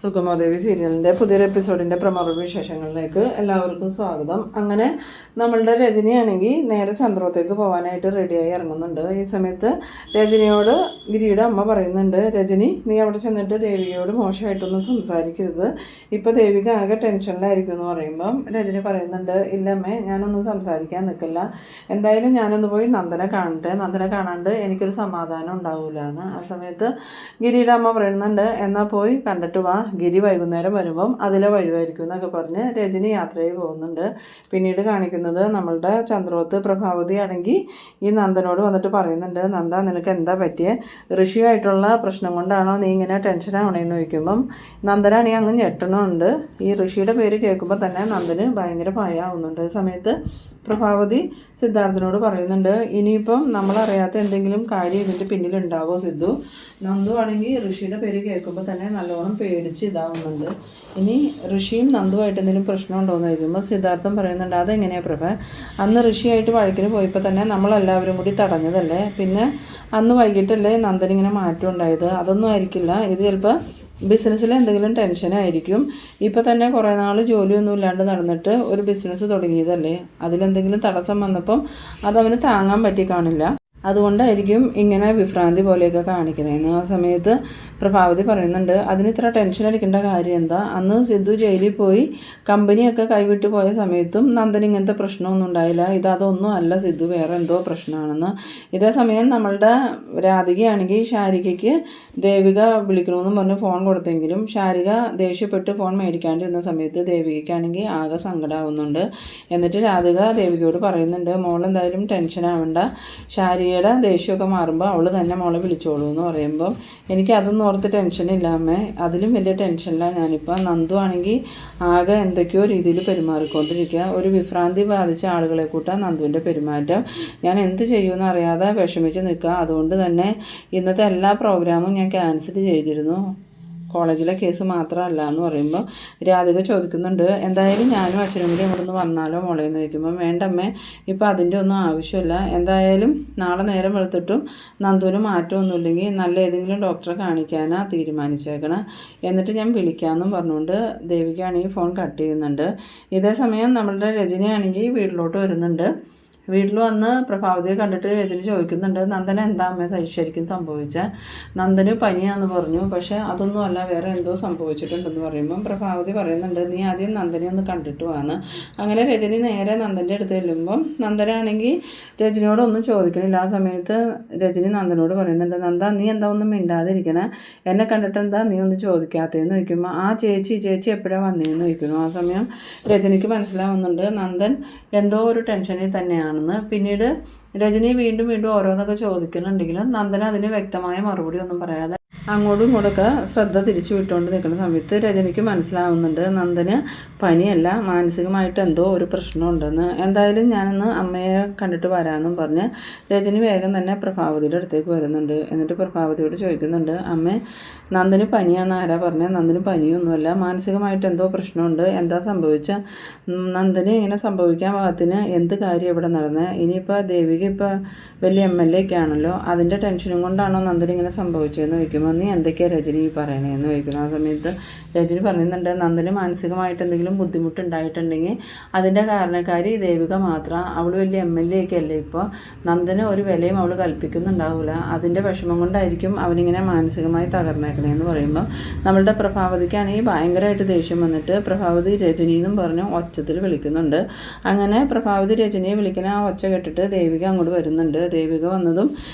സുഗമോദേവി സീരിയലിൻ്റെ പുതിയൊരു എപ്പിസോഡിൻ്റെ പ്രമുഖ വിശേഷങ്ങളിലേക്ക് എല്ലാവർക്കും സ്വാഗതം. അങ്ങനെ നമ്മളുടെ രജനിയാണെങ്കിൽ നേരെ ചന്ദ്രത്തേക്ക് പോകാനായിട്ട് റെഡിയായി ഇറങ്ങുന്നുണ്ട്. ഈ സമയത്ത് രജനിയോട് ഗിരിയുടെ അമ്മ പറയുന്നുണ്ട്, രജനി നീ അവിടെ ചെന്നിട്ട് ദേവികയോട് മോശമായിട്ടൊന്നും സംസാരിക്കരുത്, ഇപ്പോൾ ദേവിക ആകെ ടെൻഷനിലായിരിക്കും എന്ന് പറയുമ്പം രജനി പറയുന്നുണ്ട്, ഇല്ലമ്മേ ഞാനൊന്നും സംസാരിക്കാൻ നിൽക്കില്ല, എന്തായാലും ഞാനൊന്ന് പോയി നന്ദനെ കാണട്ടെ, നന്ദനെ കാണാണ്ട് എനിക്കൊരു സമാധാനം ഉണ്ടാവില്ല എന്ന്. ആ സമയത്ത് ഗിരിയുടെ അമ്മ പറയുന്നുണ്ട്, എന്നാൽ പോയി കണ്ടിട്ട് വാ, ഗിരി വൈകുന്നേരം വരുമ്പം അതിലെ വരുമായിരിക്കും എന്നൊക്കെ പറഞ്ഞ് രജനി യാത്രയിൽ പോകുന്നുണ്ട്. പിന്നീട് കാണിക്കുന്നത് നമ്മളുടെ ചന്ദ്രോത്ത് പ്രഭാവതി ആണെങ്കിൽ ഈ നന്ദനോട് വന്നിട്ട് പറയുന്നുണ്ട്, നന്ദ നിനക്ക് എന്താ പറ്റിയ, ഋഷിയായിട്ടുള്ള പ്രശ്നം കൊണ്ടാണോ നീ ഇങ്ങനെ ടെൻഷൻ ആവണേന്ന് ചോദിക്കുമ്പം നന്ദനാണെങ്കിൽ അങ്ങ് ഞെട്ടണമുണ്ട്. ഈ ഋഷിയുടെ പേര് കേൾക്കുമ്പോൾ തന്നെ നന്ദന് ഭയങ്കര ഭയമാവുന്നുണ്ട്. ഈ സമയത്ത് പ്രഭാവതി സിദ്ധാർത്ഥനോട് പറയുന്നുണ്ട്, ഇനിയിപ്പം നമ്മളറിയാത്ത എന്തെങ്കിലും കാര്യം ഇതിൻ്റെ പിന്നിലുണ്ടാവോ സിദ്ധു. നന്ദു ആണെങ്കിൽ ഋഷിയുടെ പേര് കേൾക്കുമ്പോൾ തന്നെ നല്ലോണം പേടിച്ച് ഇതാവുന്നുണ്ട്. ഇനി ഋഷിയും നന്ദുവായിട്ട് എന്തെങ്കിലും പ്രശ്നമുണ്ടോ എന്ന് ചോദിക്കുമ്പോൾ സിദ്ധാർത്ഥൻ പറയുന്നുണ്ട്, അതെങ്ങനെയാണ് പ്രഭ, അന്ന് ഋഷിയായിട്ട് വഴക്കിന് പോയപ്പോൾ തന്നെ നമ്മളെല്ലാവരും കൂടി തടഞ്ഞതല്ലേ, പിന്നെ അന്ന് വൈകിട്ടല്ലേ നന്ദനിങ്ങനെ മാറ്റം ഉണ്ടായത്, അതൊന്നും ആയിരിക്കില്ല, ഇത് ചിലപ്പോൾ ബിസിനസ്സിൽ എന്തെങ്കിലും ടെൻഷനായിരിക്കും. ഇപ്പോൾ തന്നെ കുറേ നാൾ ജോലിയൊന്നും ഇല്ലാണ്ട് നടന്നിട്ട് ഒരു ബിസിനസ് തുടങ്ങിയതല്ലേ, അതിലെന്തെങ്കിലും തടസ്സം വന്നപ്പം അതവന് താങ്ങാൻ പറ്റി കാണില്ല, അതുകൊണ്ടായിരിക്കും ഇങ്ങനെ വിഭ്രാന്തി പോലെയൊക്കെ കാണിക്കണേന്ന്. ആ സമയത്ത് പ്രഭാവതി പറയുന്നുണ്ട്, അതിന് ഇത്ര ടെൻഷൻ അടിക്കേണ്ട കാര്യം എന്താ, അന്ന് സിദ്ധു ജയിലിൽ പോയി കമ്പനിയൊക്കെ കൈവിട്ട് പോയ സമയത്തും നന്ദൻ ഇങ്ങനത്തെ പ്രശ്നമൊന്നും ഉണ്ടായില്ല, അതൊന്നും അല്ല സിദ്ധു, വേറെ എന്തോ പ്രശ്നമാണെന്ന്. ഇതേ സമയം നമ്മളുടെ രാധികയാണെങ്കിൽ ശാരികയ്ക്ക് ദേവിക വിളിക്കണമെന്നും പറഞ്ഞ് ഫോൺ കൊടുത്തെങ്കിലും ശാരിക ദേഷ്യപ്പെട്ട് ഫോൺ മേടിക്കാണ്ടിരുന്ന സമയത്ത് ദേവികയ്ക്കാണെങ്കിൽ ആകെ സങ്കടമാവുന്നുണ്ട്. എന്നിട്ട് രാധിക ദേവികയോട് പറയുന്നുണ്ട്, മോളെന്തായാലും ടെൻഷൻ ആവണ്ട, ശാരികയുടെ ദേഷ്യമൊക്കെ മാറുമ്പോൾ അവൾ തന്നെ മോളെ വിളിച്ചോളൂ എന്ന് പറയുമ്പോൾ എനിക്ക് അതൊന്നും ഓർത്ത് ടെൻഷനില്ല അമ്മേ, അതിലും വലിയ ടെൻഷനില്ല ഞാനിപ്പോൾ. നന്ദു ആണെങ്കിൽ ആകെ എന്തൊക്കെയോ രീതിയിൽ പെരുമാറിക്കൊണ്ടിരിക്കുക, ഒരു വിഭ്രാന്തി ബാധിച്ച ആളുകളെ കൂട്ടാൻ നന്ദുവിൻ്റെ പെരുമാറ്റം, ഞാൻ എന്ത് ചെയ്യുമെന്ന് അറിയാതെ വിഷമിച്ച് നിൽക്കുക, അതുകൊണ്ട് തന്നെ ഇന്നത്തെ എല്ലാ പ്രോഗ്രാമും ഞാൻ ക്യാൻസൽ ചെയ്തിരുന്നു, കോളേജിലെ കേസ് മാത്രമല്ല എന്ന് പറയുമ്പോൾ രാധിക ചോദിക്കുന്നുണ്ട്, എന്തായാലും ഞാനും അച്ഛനും കൂടി ഇവിടെ നിന്ന് വന്നാലോ മോളെ എന്ന് ചോദിക്കുമ്പോൾ വേണ്ടമ്മേ, ഇപ്പോൾ അതിൻ്റെ ഒന്നും ആവശ്യമില്ല, എന്തായാലും നാളെ നേരം വെളുത്തിട്ടും നന്ദുവിന് മാറ്റമൊന്നുമില്ലെങ്കിൽ നല്ല ഏതെങ്കിലും ഡോക്ടറെ കാണിക്കാനാണ് തീരുമാനിച്ചേക്കണം, എന്നിട്ട് ഞാൻ വിളിക്കാമെന്നും പറഞ്ഞുകൊണ്ട് ദേവികയാണെങ്കിൽ ഫോൺ കട്ട് ചെയ്യുന്നുണ്ട്. ഇതേ സമയം നമ്മളുടെ രജനിയാണെങ്കിൽ വീട്ടിലോട്ട് വരുന്നുണ്ട്. വീട്ടിൽ വന്ന് പ്രഭാവതിയെ കണ്ടിട്ട് രജനി ചോദിക്കുന്നുണ്ട്, നന്ദന എന്താ അമ്മ ശരിക്കും സംഭവിച്ചാൽ. നന്ദന് പനിയാന്ന് പറഞ്ഞു, പക്ഷേ അതൊന്നും അല്ല, വേറെ എന്തോ സംഭവിച്ചിട്ടുണ്ടെന്ന് പറയുമ്പം പ്രഭാവതി പറയുന്നുണ്ട്, നീ ആദ്യം നന്ദനെ ഒന്ന് കണ്ടിട്ട് വാന്ന്. അങ്ങനെ രജനി നേരെ നന്ദൻ്റെ അടുത്ത് ചെല്ലുമ്പം നന്ദനാണെങ്കിൽ രജനിയോടൊന്നും ചോദിക്കണില്ല. ആ സമയത്ത് രജനി നന്ദനോട് പറയുന്നുണ്ട്, നന്ദ നീ എന്താ ഒന്നും മിണ്ടാതിരിക്കണേ, എന്നെ കണ്ടിട്ട് എന്താ നീ ഒന്നും ചോദിക്കാത്തതെന്ന് ചോദിക്കുമ്പോൾ ആ ചേച്ചി എപ്പോഴാണ് വന്നതെന്ന് ചോദിക്കുന്നു. ആ സമയം രജനിക്ക് മനസ്സിലാവുന്നുണ്ട് നന്ദൻ എന്തോ ഒരു ടെൻഷനിൽ തന്നെയാണ്. പിന്നീട് രജനി വീണ്ടും ഓരോന്നൊക്കെ ചോദിക്കുന്നുണ്ടെങ്കിലും നന്ദന അതിന് വ്യക്തമായ മറുപടി ഒന്നും പറയാതെ അങ്ങോട്ടും ഇങ്ങോട്ടൊക്കെ ശ്രദ്ധ തിരിച്ചു വിട്ടുകൊണ്ട് നിൽക്കുന്ന സമയത്ത് രജനിക്ക് മനസ്സിലാവുന്നുണ്ട് നന്ദന് പനിയല്ല, മാനസികമായിട്ട് എന്തോ ഒരു പ്രശ്നമുണ്ടെന്ന്. എന്തായാലും ഞാനൊന്ന് അമ്മയെ കണ്ടിട്ട് വരാമെന്നും പറഞ്ഞ് രജനി വേഗം തന്നെ പ്രഭാവതിയുടെ അടുത്തേക്ക് വരുന്നുണ്ട്. എന്നിട്ട് പ്രഭാവതിയോട് ചോദിക്കുന്നുണ്ട്, അമ്മേ നന്ദന് പനിയാന്ന് ആരാ പറഞ്ഞത്, നന്ദന് പനിയൊന്നുമല്ല, മാനസികമായിട്ട് എന്തോ പ്രശ്നമുണ്ട്, എന്താ സംഭവിച്ച, നന്ദന് ഇങ്ങനെ സംഭവിക്കാൻ പാകത്തിന് എന്ത് കാര്യം ഇവിടെ നടന്നത്, ഇനിയിപ്പോൾ ദേവിക ഇപ്പോൾ വലിയ MLA ഒക്കെ ആണല്ലോ, അതിൻ്റെ ടെൻഷനും കൊണ്ടാണോ നന്ദന് ഇങ്ങനെ സംഭവിച്ചതെന്ന് ചോദിക്കുമ്പോൾ നീ എന്തൊക്കെയാണ് രജനി പറയണേന്ന് ചോദിക്കണം. ആ സമയത്ത് രജനി പറയുന്നുണ്ട്, നന്ദന് മാനസികമായിട്ട് എന്തെങ്കിലും ബുദ്ധിമുട്ടുണ്ടായിട്ടുണ്ടെങ്കിൽ അതിൻ്റെ കാരണക്കാരി ദേവിക മാത്രം, അവൾ വലിയ MLA ഒക്കെ അല്ലേ, ഇപ്പോൾ നന്ദന് ഒരു വിലയും അവൾ കൽപ്പിക്കുന്നുണ്ടാവില്ല, അതിൻ്റെ വിഷമം കൊണ്ടായിരിക്കും അവനിങ്ങനെ മാനസികമായി തകർന്നേക്കണേന്ന് പറയുമ്പോൾ നമ്മളുടെ പ്രഭാവതിക്കാണെങ്കിൽ ഭയങ്കരമായിട്ട് ദേഷ്യം വന്നിട്ട് പ്രഭാവതി രജനി എന്നും പറഞ്ഞ് ഒച്ചത്തിൽ വിളിക്കുന്നുണ്ട്. അങ്ങനെ പ്രഭാവതി രജനിയെ വിളിക്കുന്ന ആ ഒച്ച കേട്ടിട്ട് ദേവിക അങ്ങോട്ട് വരുന്നുണ്ട്. ദേവിക വന്നതും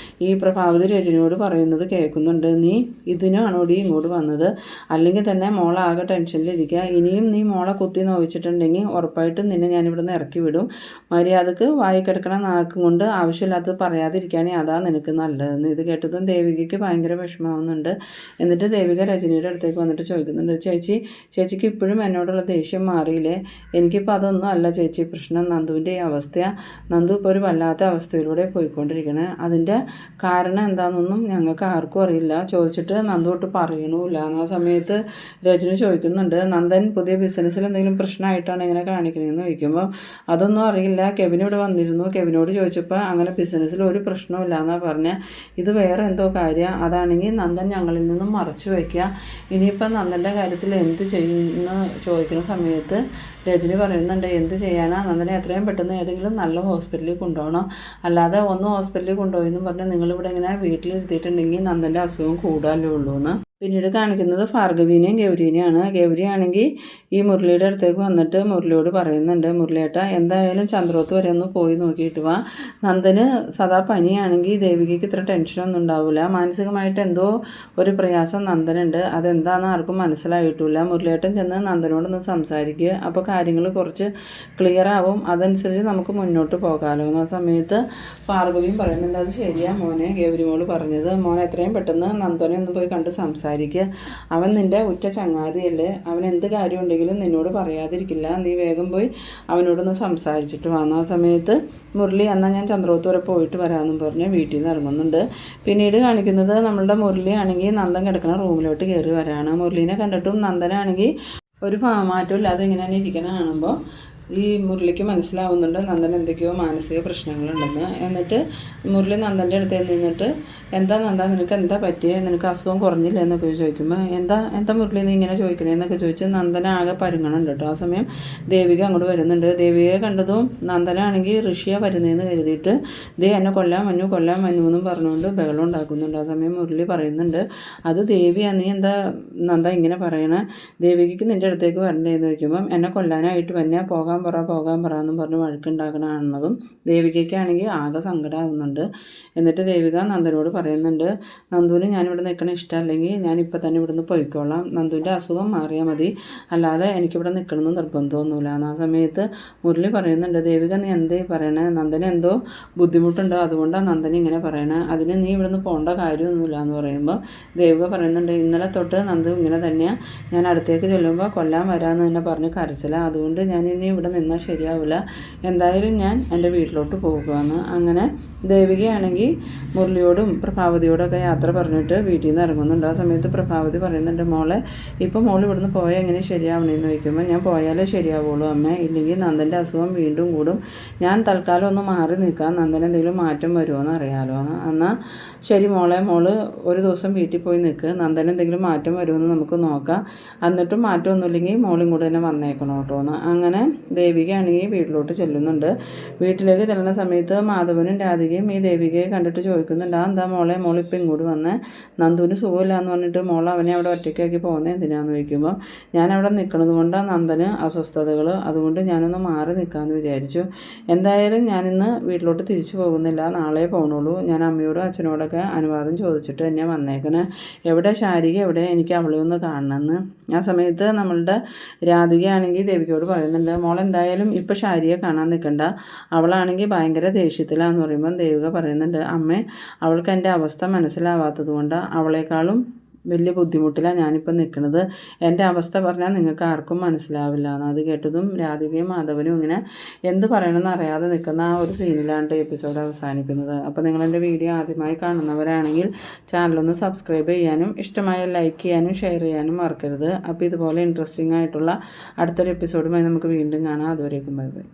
ഈ പ്രഭാവതി രജനിയോട് പറയുന്നത് കേൾക്കുന്നുണ്ട്, നീ ഇതിനാണോടി ഇങ്ങോട്ട് വന്നത്, അല്ലെങ്കിൽ തന്നെ മോളാകെ ടെൻഷനിലിരിക്കുക, ഇനിയും നീ മോളെ കുത്തി നോവിച്ചിട്ടുണ്ടെങ്കിൽ ഉറപ്പായിട്ടും നിന്നെ ഞാനിവിടെ നിന്ന് ഇറക്കി വിടും, മര്യാദക്ക് വായി കിടക്കണ നാക്കും കൊണ്ട് ആവശ്യമില്ലാത്തത് പറയാതിരിക്കുകയാണെങ്കിൽ അതാ നിനക്ക് നല്ലതെന്ന്. ഇത് കേട്ടതും ദേവികയ്ക്ക് ഭയങ്കര വിഷമാവുന്നുണ്ട്. എന്നിട്ട് ദേവിക രജനിയുടെ അടുത്തേക്ക് വന്നിട്ട് ചോദിക്കുന്നുണ്ട്, ചേച്ചിക്ക് ഇപ്പോഴും എന്നോടുള്ള ദേഷ്യം മാറിയില്ലേ, എനിക്കിപ്പോൾ അതൊന്നും അല്ല ചേച്ചി പ്രശ്നം, നന്ദുവിൻ്റെ ഈ അവസ്ഥയാണ്, നന്ദു ഇപ്പോൾ ഒരു വല്ലാത്ത അവസ്ഥ അവസ്ഥയിലൂടെ പോയിക്കൊണ്ടിരിക്കുന്നത്. അതിൻ്റെ കാരണം എന്താണെന്നൊന്നും ഞങ്ങൾക്ക് ആർക്കും അറിയില്ല. ചോദിച്ചിട്ട് നന്ദു തൊട്ട് പറയണമില്ല. ആ സമയത്ത് രജനി ചോദിക്കുന്നുണ്ട്, നന്ദൻ പുതിയ ബിസിനസ്സിൽ എന്തെങ്കിലും പ്രശ്നമായിട്ടാണ് ഇങ്ങനെ കാണിക്കണതെന്ന് ചോദിക്കുമ്പോൾ അതൊന്നും അറിയില്ല, കെവിൻ ഇവിടെ വന്നിരുന്നു, കെവിനോട് ചോദിച്ചപ്പോൾ അങ്ങനെ ബിസിനസ്സിൽ ഒരു പ്രശ്നമില്ല എന്നാണ് പറഞ്ഞത്. ഇത് വേറെ എന്തോ കാര്യം, അതാണെങ്കിൽ നന്ദൻ ഞങ്ങളിൽ നിന്നും മറച്ചു വയ്ക്കുക. ഇനിയിപ്പം നന്ദൻ്റെ കാര്യത്തിൽ എന്ത് ചെയ്യുമെന്ന് ചോദിക്കുന്ന സമയത്ത് രജനി പറയുന്നുണ്ട്, എന്ത് ചെയ്യാനാ, നന്ദനെ എത്രയും പെട്ടെന്ന് ഏതെങ്കിലും നല്ല ഹോസ്പിറ്റലിൽ കൊണ്ടുപോകണം, അല്ലാതെ ഒന്ന് ഹോസ്പിറ്റലിൽ കൊണ്ടുപോയെന്നും പറഞ്ഞാൽ നിങ്ങളിവിടെ ഇങ്ങനെ വീട്ടിലിരുത്തിയിട്ടുണ്ടെങ്കിൽ നന്ദൻ്റെ അസുഖം കൂടാനേ ഉള്ളൂ എന്ന്. പിന്നീട് കാണിക്കുന്നത് ഭാർഗവീനെയും ഗൗരീനെയാണ്. ഗൗരിയാണെങ്കിൽ ഈ മുരളിയുടെ അടുത്തേക്ക് വന്നിട്ട് മുരളിയോട് പറയുന്നുണ്ട്, മുരളിയേട്ട എന്തായാലും ചന്ദ്രോത്ത് വരെ ഒന്ന് പോയി നോക്കിയിട്ട് വാ. നന്ദന് സദാ പനിയാണെങ്കിൽ ദേവികയ്ക്ക് ഇത്ര ടെൻഷനൊന്നും ഉണ്ടാവില്ല. മാനസികമായിട്ട് എന്തോ ഒരു പ്രയാസം നന്ദനുണ്ട്, അതെന്താണെന്ന് ആർക്കും മനസ്സിലായിട്ടില്ല. മുരളിയേട്ടൻ ചെന്ന് നന്ദനോടൊന്ന് സംസാരിക്കുക, അപ്പോൾ കാര്യങ്ങൾ കുറച്ച് ക്ലിയർ ആവും, അതനുസരിച്ച് നമുക്ക് മുന്നോട്ട് പോകാമല്ലോ. എന്ന സമയത്ത് ഭാർഗവിയും പറയുന്നുണ്ട്, അത് ശരിയാ മോനെ, ഗൗരിമോള് പറഞ്ഞത്, മോനെ എത്രയും പെട്ടെന്ന് നന്ദനെ ഒന്ന് പോയി കണ്ട് സംസാരിക്കുക. അവൻ നിൻ്റെ ഉറ്റ ചങ്ങാതിയല്ലേ, അവൻ എന്ത് കാര്യം ഉണ്ടെങ്കിലും നിന്നോട് പറയാതിരിക്കില്ല, നീ വേഗം പോയി അവനോടൊന്ന് സംസാരിച്ചിട്ട് വന്ന. ആ സമയത്ത് മുരളി എന്നാൽ ഞാൻ ചന്ദ്രോത്ത് വരെ പോയിട്ട് വരാമെന്നും പറഞ്ഞ് വീട്ടിൽ നിന്ന് ഇറങ്ങുന്നുണ്ട്. പിന്നീട് കാണിക്കുന്നത് നമ്മളുടെ മുരളി ആണെങ്കിൽ നന്ദൻ കിടക്കുന്ന റൂമിലോട്ട് കയറി വരാണ്. മുരളീനെ കണ്ടിട്ടും നന്ദനാണെങ്കിൽ ഒരു മാറ്റവും ഇല്ലാതെ ഇങ്ങനെ തന്നെ ഇരിക്കണ കാണുമ്പോൾ ഈ മുരളിക്ക് മനസ്സിലാവുന്നുണ്ട് നന്ദൻ എന്തൊക്കെയോ മാനസിക പ്രശ്നങ്ങളുണ്ടെന്ന്. എന്നിട്ട് മുരളി നന്ദൻ്റെ അടുത്ത് നിന്നിട്ട്, എന്താ നന്ദ, നിനക്ക് എന്താ പറ്റിയത്, നിനക്ക് അസുഖം കുറഞ്ഞില്ല എന്നൊക്കെ ചോദിക്കുമ്പോൾ എന്താ മുരളി നീ ഇങ്ങനെ ചോദിക്കണേന്നൊക്കെ ചോദിച്ച് നന്ദനാകെ പരുങ്ങണുണ്ട് കേട്ടോ. ആ സമയം ദേവിക അങ്ങോട്ട് വരുന്നുണ്ട്. ദേവികയെ കണ്ടതും നന്ദനാണെങ്കിൽ ഋഷിയ വരുന്നതെന്ന് കരുതിയിട്ട് എന്നെ കൊല്ലാൻ വന്നു എന്നും പറഞ്ഞുകൊണ്ട് ബഹളം ഉണ്ടാക്കുന്നുണ്ട്. ആ സമയം മുരളി പറയുന്നുണ്ട്, അത് ദേവിയാ, നീ എന്താ നന്ദ ഇങ്ങനെ പറയണേ, ദേവികയ്ക്ക് നിൻ്റെ അടുത്തേക്ക് വരണ്ടേന്ന് ചോദിക്കുമ്പം എന്നെ കൊല്ലാനായിട്ട് വന്നെ, പോകാൻ പറ എന്നും പറഞ്ഞ് വഴക്കുണ്ടാക്കണമെന്നതും ദേവികയ്ക്കാണെങ്കിൽ ആകെ സങ്കടമാവുന്നുണ്ട്. എന്നിട്ട് ദേവിക നന്ദനോട് പറയുന്നുണ്ട്, നന്ദുവിന് ഞാനിവിടെ നിൽക്കണ ഇഷ്ടമല്ലെങ്കിൽ ഞാനിപ്പോൾ തന്നെ ഇവിടുന്ന് പോയിക്കോളാം, നന്ദുവിൻ്റെ അസുഖം മാറിയാൽ മതി, അല്ലാതെ എനിക്കിവിടെ നിൽക്കണമെന്ന് നിർബന്ധമൊന്നുമില്ല. ആ സമയത്ത് മുരളി പറയുന്നുണ്ട്, ദേവിക നീ എന്തേ പറയണേ, നന്ദന് എന്തോ ബുദ്ധിമുട്ടുണ്ട്, അതുകൊണ്ടാണ് നന്ദൻ ഇങ്ങനെ പറയണേ, അതിന് നീ ഇവിടുന്ന് പോകേണ്ട കാര്യമൊന്നുമില്ല എന്ന് പറയുമ്പോൾ ദേവിക പറയുന്നുണ്ട്, ഇന്നലെ തൊട്ട് നന്ദു ഇങ്ങനെ തന്നെയാണ്, ഞാൻ അടുത്തേക്ക് ചെല്ലുമ്പോൾ കൊല്ലാൻ വരാമെന്ന് തന്നെ പറഞ്ഞ് കരച്ചില്ല, അതുകൊണ്ട് ഞാൻ ഇനി ഇവിടെ നിന്നാൽ ശരിയാവില്ല, എന്തായാലും ഞാൻ എൻ്റെ വീട്ടിലോട്ട് പോകുകയെന്ന്. അങ്ങനെ ദേവികയാണെങ്കിൽ മുരളിയോടും പ്രഭാവതിയോടൊക്കെ യാത്ര പറഞ്ഞിട്ട് വീട്ടിൽ നിന്ന് ഇറങ്ങുന്നുണ്ട്. ആ സമയത്ത് പ്രഭാവതി പറയുന്നുണ്ട്, മോളെ ഇപ്പോൾ മോൾ ഇവിടുന്ന് പോയാൽ എങ്ങനെ ശരിയാവണമെന്ന് ചോദിക്കുമ്പോൾ ഞാൻ പോയാലേ ശരിയാവുള്ളൂ അമ്മ, ഇല്ലെങ്കിൽ നന്ദൻ്റെ അസുഖം വീണ്ടും കൂടും, ഞാൻ തൽക്കാലം ഒന്ന് മാറി നിൽക്കാം, നന്ദന് എന്തെങ്കിലും മാറ്റം വരുമോ എന്ന് അറിയാമല്ലോ. എന്നാൽ ശരി മോളെ, മോള് ഒരു ദിവസം വീട്ടിൽ പോയി നിൽക്ക്, നന്ദന് എന്തെങ്കിലും മാറ്റം വരുമെന്ന് നമുക്ക് നോക്കാം, എന്നിട്ടും മാറ്റമൊന്നുമില്ലെങ്കിൽ മോളും കൂടെ തന്നെ വന്നേക്കണം കേട്ടോ എന്ന്. അങ്ങനെ ദേവികയാണെങ്കിൽ വീട്ടിലോട്ട് ചെല്ലുന്നുണ്ട്. വീട്ടിലേക്ക് ചെല്ലുന്ന സമയത്ത് മാധവനും രാധികയും ഈ ദേവികയെ കണ്ടിട്ട് ചോദിക്കുന്നുണ്ട്, എന്താ മോളിപ്പോൾ ഇങ്ങോട്ട് വന്നേ, നന്ദുവിന് സുഖമില്ല എന്ന് പറഞ്ഞിട്ട് മോൾ അവനെ അവിടെ ഒറ്റയ്ക്കാക്കി പോകുന്നത് എന്തിനാന്ന് ചോദിക്കുമ്പോൾ ഞാൻ അവിടെ നിൽക്കുന്നത് കൊണ്ടാണ് നന്ദന് അസ്വസ്ഥതകൾ, അതുകൊണ്ട് ഞാനൊന്ന് മാറി നിൽക്കാമെന്ന് വിചാരിച്ചു, എന്തായാലും ഞാനിന്ന് വീട്ടിലോട്ട് തിരിച്ചു പോകുന്നില്ല, നാളെ പോകണുള്ളൂ, ഞാൻ അമ്മയോടും അച്ഛനോടൊക്കെ അനുവാദം ചോദിച്ചിട്ട് തന്നെ വന്നേക്കണേ, എവിടെ ശാരിക എവിടെ, എനിക്ക് അവളെ ഒന്ന് കാണണമെന്ന്. ആ സമയത്ത് നമ്മളുടെ രാധികയാണെങ്കിൽ ദേവികയോട് പറയുന്നുണ്ട്, മോൾ എന്തായാലും ഇപ്പോൾ ശാരിയെ കാണാൻ നിൽക്കണ്ട, അവളാണെങ്കിൽ ഭയങ്കര ദേഷ്യത്തിലാന്ന് പറയുമ്പം ദേവിക പറയുന്നുണ്ട്, അമ്മേ അവൾക്ക് എൻ്റെ അവസ്ഥ മനസ്സിലാവാത്തത് കൊണ്ട് അവളെക്കാളും വലിയ ബുദ്ധിമുട്ടിലാണ് ഞാനിപ്പോൾ നിൽക്കുന്നത്, എൻ്റെ അവസ്ഥ പറഞ്ഞാൽ നിങ്ങൾക്ക് ആർക്കും മനസ്സിലാവില്ല എന്ന്. അത് കേട്ടതും രാധികയും മാധവനും ഇങ്ങനെ എന്ത് പറയണമെന്ന് അറിയാതെ നിൽക്കുന്ന ആ ഒരു സീനിലാണ് എപ്പിസോഡ് അവസാനിക്കുന്നത്. അപ്പോൾ നിങ്ങളെൻ്റെ വീഡിയോ ആദ്യമായി കാണുന്നവരാണെങ്കിൽ ചാനലൊന്ന് സബ്സ്ക്രൈബ് ചെയ്യാനും ഇഷ്ടമായ ലൈക്ക് ചെയ്യാനും ഷെയർ ചെയ്യാനും മറക്കരുത്. അപ്പോൾ ഇതുപോലെ ഇൻട്രസ്റ്റിംഗ് ആയിട്ടുള്ള അടുത്തൊരു എപ്പിസോഡുമായി നമുക്ക് വീണ്ടും കാണാം. അതുവരേക്കും ബൈ ബൈ.